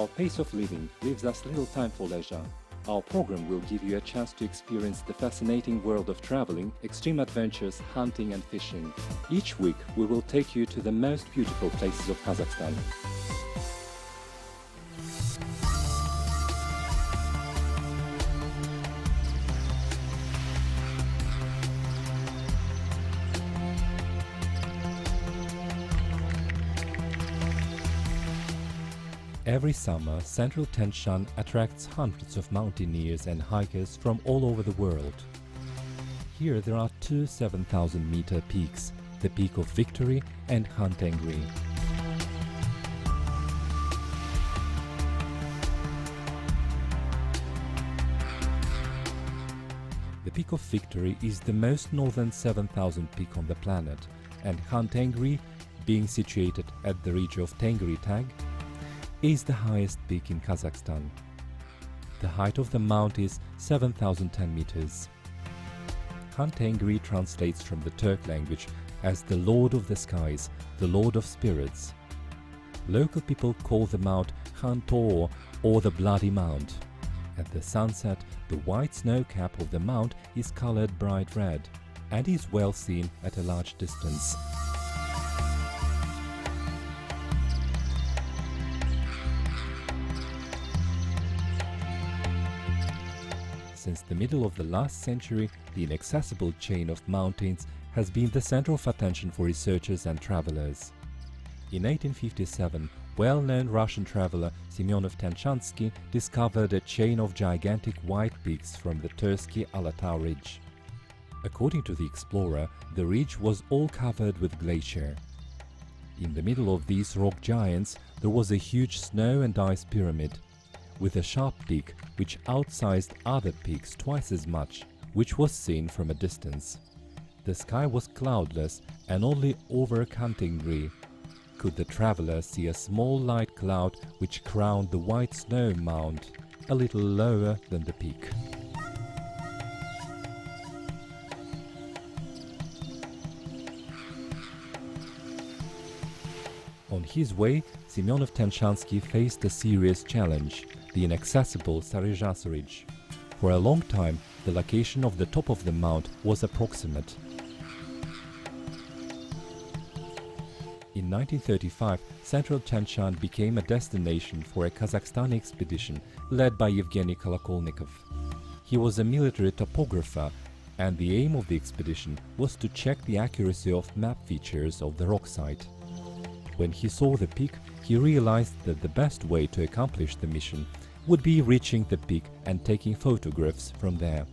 Our pace of living leaves us little time for leisure. Our program will give you a chance to experience the fascinating world of traveling, extreme adventures, hunting and fishing. Each week we will take you to the most beautiful places of Kazakhstan. Every summer, Central Tien Shan attracts hundreds of mountaineers and hikers from all over the world. Here there are two 7,000-meter peaks, the Peak of Victory and Khan Tengri. The Peak of Victory is the most northern 7,000 peak on the planet, and Khan Tengri, being situated at the ridge of Tengri Tag, is the highest peak in Kazakhstan. The height of the mount is 7,010 meters. Khan Tengri translates from the Turk language as the Lord of the Skies, the Lord of Spirits. Local people call the mount Khan Tor, or the Bloody Mount. At the sunset, the white snow cap of the mount is colored bright red and is well seen at a large distance. Since the middle of the last century, the inaccessible chain of mountains has been the center of attention for researchers and travelers. In 1857, well-known Russian traveler Semyonov Tanshansky discovered a chain of gigantic white peaks from the Tersky Alatau ridge. According to the explorer, the ridge was all covered with glacier. In the middle of these rock giants, there was a huge snow and ice pyramid, with a sharp peak which outsized other peaks twice as much, which was seen from a distance. The sky was cloudless, and only over Khan Tengri could the traveler see a small light cloud which crowned the white snow mound a little lower than the peak. On his way, Semyonov Tanshansky faced a serious challenge: the inaccessible Sarezhas ridge. For a long time, the location of the top of the mount was approximate. In 1935, Central Tien Shan became a destination for a Kazakhstani expedition led by Evgeny Kolokolnikov. He was a military topographer, and the aim of the expedition was to check the accuracy of map features of the rock site. When he saw the peak, he realized that the best way to accomplish the mission would be reaching the peak and taking photographs from there.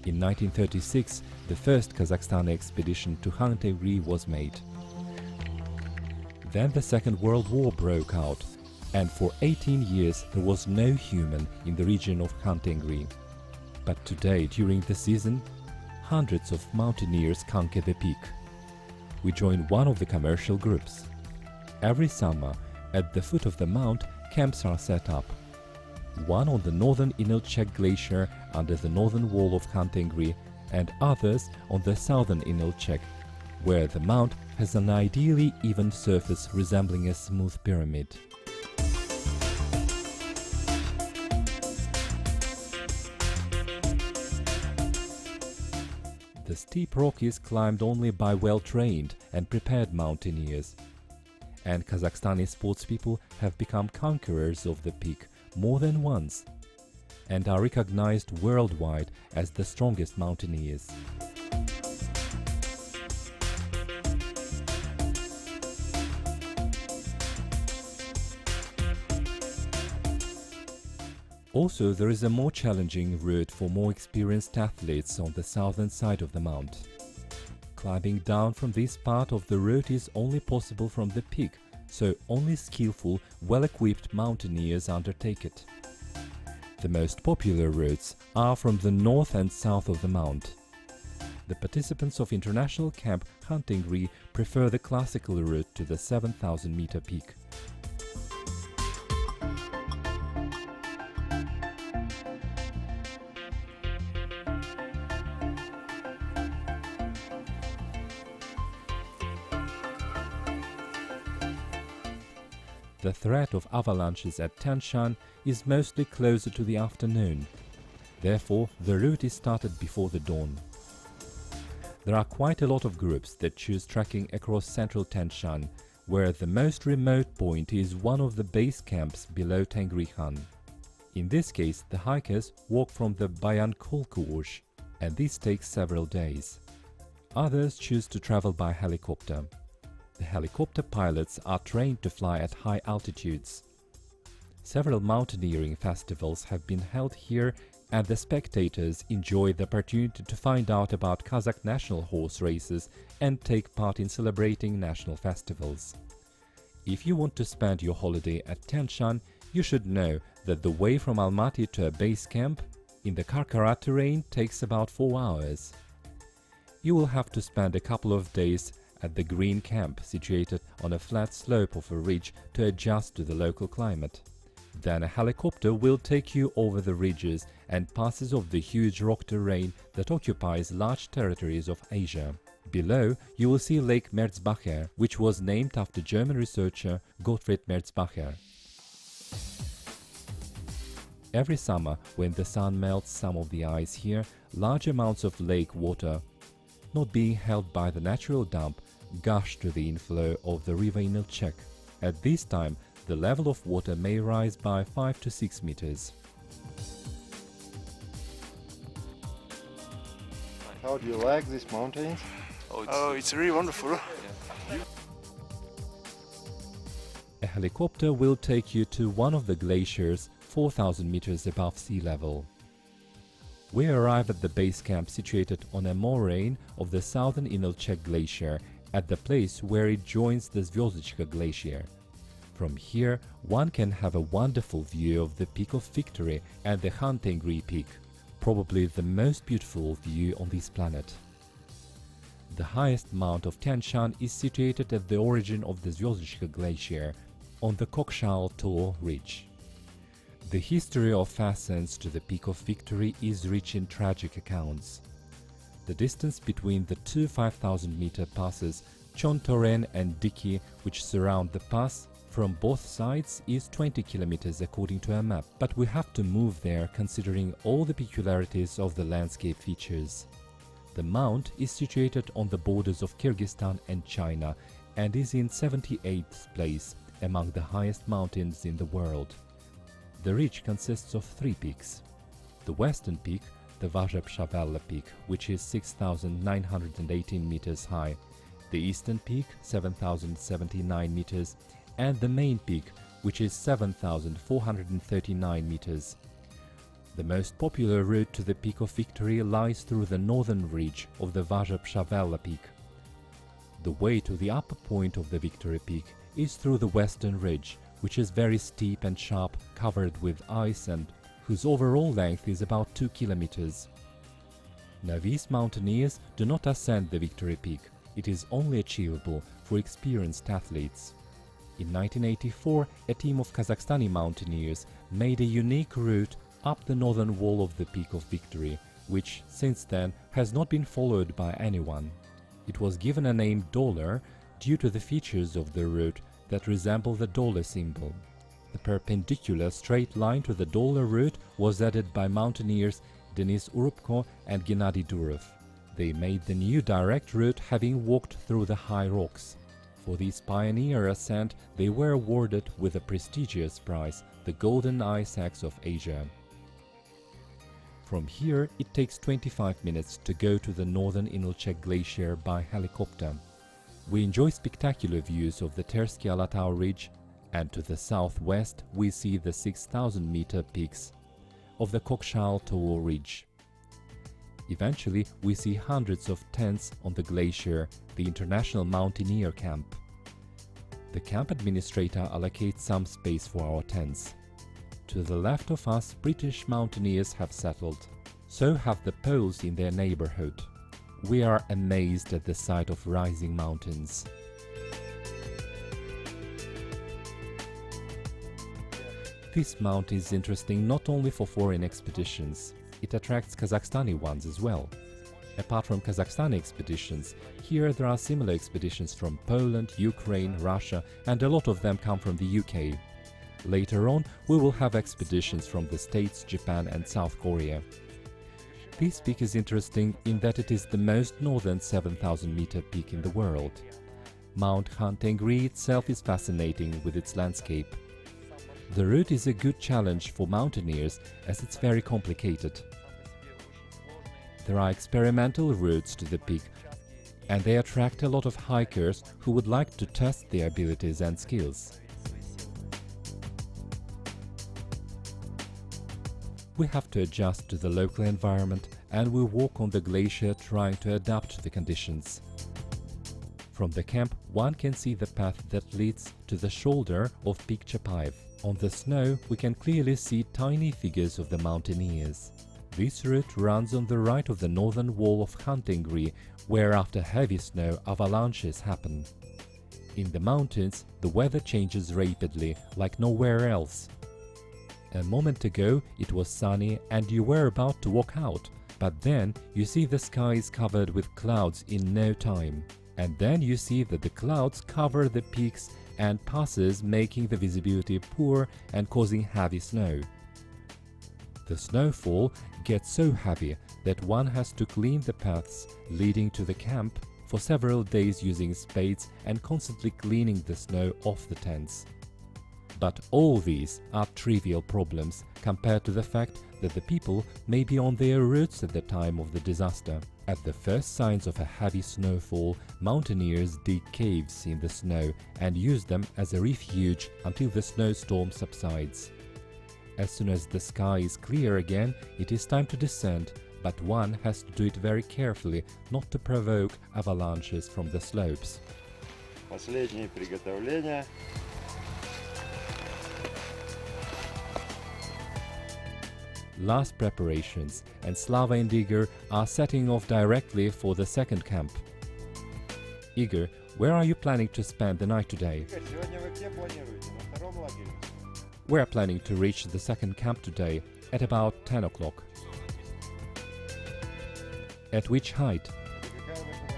In 1936, the first Kazakhstani expedition to Khan Tengri was made. Then the Second World War broke out, and for 18 years there was no human in the region of Khan Tengri. But today, during the season, hundreds of mountaineers conquer the peak. We join one of the commercial groups. Every summer, at the foot of the mount, camps are set up. One on the northern Inilchek glacier under the northern wall of Khan Tengri, and others on the southern Inilchek, where the mount has an ideally even surface resembling a smooth pyramid. The steep rock is climbed only by well-trained and prepared mountaineers, and Kazakhstani sportspeople have become conquerors of the peak more than once and are recognized worldwide as the strongest mountaineers. Also, there is a more challenging route for more experienced athletes on the southern side of the mount. Climbing down from this part of the route is only possible from the peak, so only skillful, well-equipped mountaineers undertake it. The most popular routes are from the north and south of the mount. The participants of international camp Khan Tengri prefer the classical route to the 7,000-meter peak. the threat of avalanches at Tien Shan is mostly closer to the afternoon. Therefore, the route is started before the dawn. There are quite a lot of groups that choose trekking across Central Tien Shan, where the most remote point is one of the base camps below Tengri Han. In this case, the hikers walk from the Bayan Kolkuosh, and this takes several days. Others choose to travel by helicopter. The helicopter pilots are trained to fly at high altitudes. Several mountaineering festivals have been held here, and the spectators enjoy the opportunity to find out about Kazakh national horse races and take part in celebrating national festivals. If you want to spend your holiday at Tien Shan, you should know that the way from Almaty to a base camp in the Karkara terrain takes about 4 hours. You will have to spend a couple of days at the Green Camp, situated on a flat slope of a ridge, to adjust to the local climate. Then a helicopter will take you over the ridges and passes of the huge rock terrain that occupies large territories of Asia. Below, you will see Lake Merzbacher, which was named after German researcher Gottfried Merzbacher. Every summer, when the sun melts some of the ice here, large amounts of lake water, not being held by the natural dump, gush to the inflow of the river Inilchek. At this time, the level of water may rise by 5 to 6 meters. How do you like these mountains? It's really wonderful. A helicopter will take you to one of the glaciers 4,000 meters above sea level. We arrive at the base camp situated on a moraine of the southern Inilchek glacier at the place where it joins the Zvyozdychka glacier. From here, one can have a wonderful view of the Peak of Victory and the Khan Tengri peak, probably the most beautiful view on this planet. The highest mount of Tien Shan is situated at the origin of the Zvyozdychka glacier, on the Kokshal Tor ridge. The history of ascents to the Peak of Victory is rich in tragic accounts. The distance between the two 5,000-meter passes, Chontoren and Diki, which surround the pass from both sides, is 20 kilometers according to a map, but we have to move there considering all the peculiarities of the landscape features. The mount is situated on the borders of Kyrgyzstan and China and is in 78th place among the highest mountains in the world. The ridge consists of 3 peaks. The western peak, the Vazheb-Shavella peak, which is 6,918 meters high, the eastern peak, 7,079 meters, and the main peak, which is 7,439 meters. The most popular route to the Peak of Victory lies through the northern ridge of the Vazheb-Shavella peak. The way to the upper point of the Victory Peak is through the western ridge, which is very steep and sharp, covered with ice and whose overall length is about 2 kilometers. Novice mountaineers do not ascend the Victory Peak. It is only achievable for experienced athletes. In 1984, a team of Kazakhstani mountaineers made a unique route up the northern wall of the Peak of Victory, which since then has not been followed by anyone. It was given a name dollar due to the features of the route that resemble the dollar symbol. The perpendicular straight line to the dollar route was added by mountaineers Denis Urubko and Gennady Durov. They made the new direct route having walked through the high rocks. For this pioneer ascent, they were awarded with a prestigious prize, the Golden Ice Axe of Asia. From here, it takes 25 minutes to go to the northern Inilchek glacier by helicopter. We enjoy spectacular views of the Tersky Alatau ridge, and to the southwest we see the 6,000-meter peaks of the Kokshal Tor ridge. Eventually, we see hundreds of tents on the glacier, the International Mountaineer Camp. The camp administrator allocates some space for our tents. To the left of us, British mountaineers have settled. So have the Poles in their neighborhood. We are amazed at the sight of rising mountains. This mount is interesting not only for foreign expeditions, it attracts Kazakhstani ones as well. Apart from Kazakhstan expeditions, here there are similar expeditions from Poland, Ukraine, Russia, and a lot of them come from the UK. Later on, we will have expeditions from the States, Japan and South Korea. This peak is interesting in that it is the most northern 7,000-meter peak in the world. Mount Khan Tengri itself is fascinating with its landscape. The route is a good challenge for mountaineers as it's very complicated. There are experimental routes to the peak, and they attract a lot of hikers who would like to test their abilities and skills. We have to adjust to the local environment, and we walk on the glacier trying to adapt to the conditions. From the camp, one can see the path that leads to the shoulder of Peak Chapayev. On the snow, we can clearly see tiny figures of the mountaineers. This route runs on the right of the northern wall of Khan Tengri, where after heavy snow avalanches happen. In the mountains, the weather changes rapidly, like nowhere else. A moment ago it was sunny and you were about to walk out, but then you see the sky is covered with clouds in no time. And then you see that the clouds cover the peaks and passes, making the visibility poor and causing heavy snow. The snowfall gets so heavy that one has to clean the paths leading to the camp for several days using spades and constantly cleaning the snow off the tents. But all these are trivial problems compared to the fact that the people may be on their routes at the time of the disaster. At the first signs of a heavy snowfall, mountaineers dig caves in the snow and use them as a refuge until the snowstorm subsides. As soon as the sky is clear again, it is time to descend, but one has to do it very carefully not to provoke avalanches from the slopes. Последние приготовления. Last preparations, and Slava and Igor are setting off directly for the second camp. Igor, where are you planning to spend the night today? Сегодня вы где планируете? На втором лагере? We are planning to reach the second camp today at about 10 o'clock. At which height? Какая высота?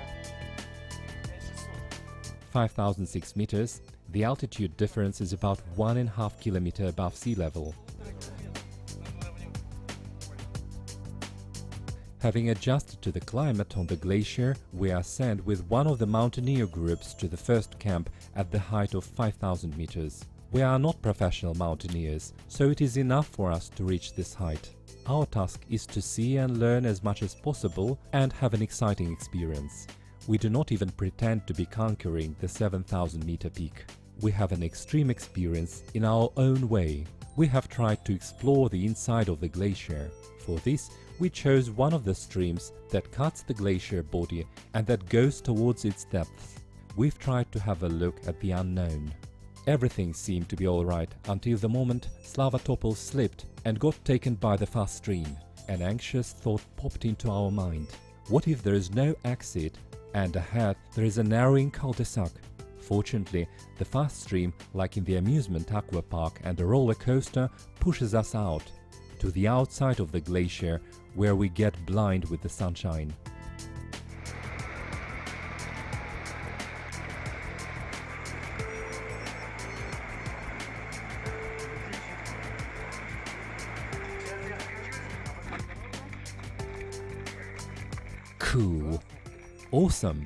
5,006 meters. The altitude difference is about 1.5 kilometers above sea level. Having adjusted to the climate on the glacier, we are sent with one of the mountaineer groups to the first camp at the height of 5,000 meters. We are not professional mountaineers, so it is enough for us to reach this height. Our task is to see and learn as much as possible and have an exciting experience. We do not even pretend to be conquering the 7,000-meter peak. We have an extreme experience in our own way. We have tried to explore the inside of the glacier. For this, we chose one of the streams that cuts the glacier body and that goes towards its depths. We've tried to have a look at the unknown. Everything seemed to be alright until the moment Slava Topol slipped and got taken by the fast stream. An anxious thought popped into our mind. What if there is no exit and ahead there is a narrowing cul-de-sac? Fortunately, the fast stream, like in the amusement aqua park and a roller coaster, pushes us out to the outside of the glacier, where we get blind with the sunshine. Cool. Awesome.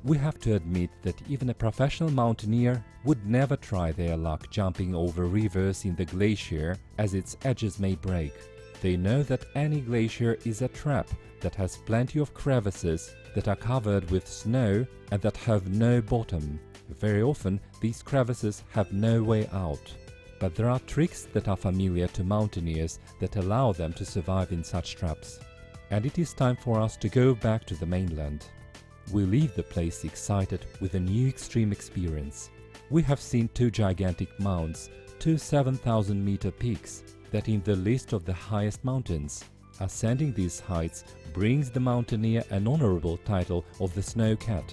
We have to admit that even a professional mountaineer would never try their luck jumping over rivers in the glacier, as its edges may break. They know that any glacier is a trap that has plenty of crevices that are covered with snow and that have no bottom. Very often these crevices have no way out. But there are tricks that are familiar to mountaineers that allow them to survive in such traps. And it is time for us to go back to the mainland. We leave the place excited with a new extreme experience. We have seen two gigantic mounts, two 7,000-meter peaks, that in the list of the highest mountains. Ascending these heights brings the mountaineer an honorable title of the Snow Cat.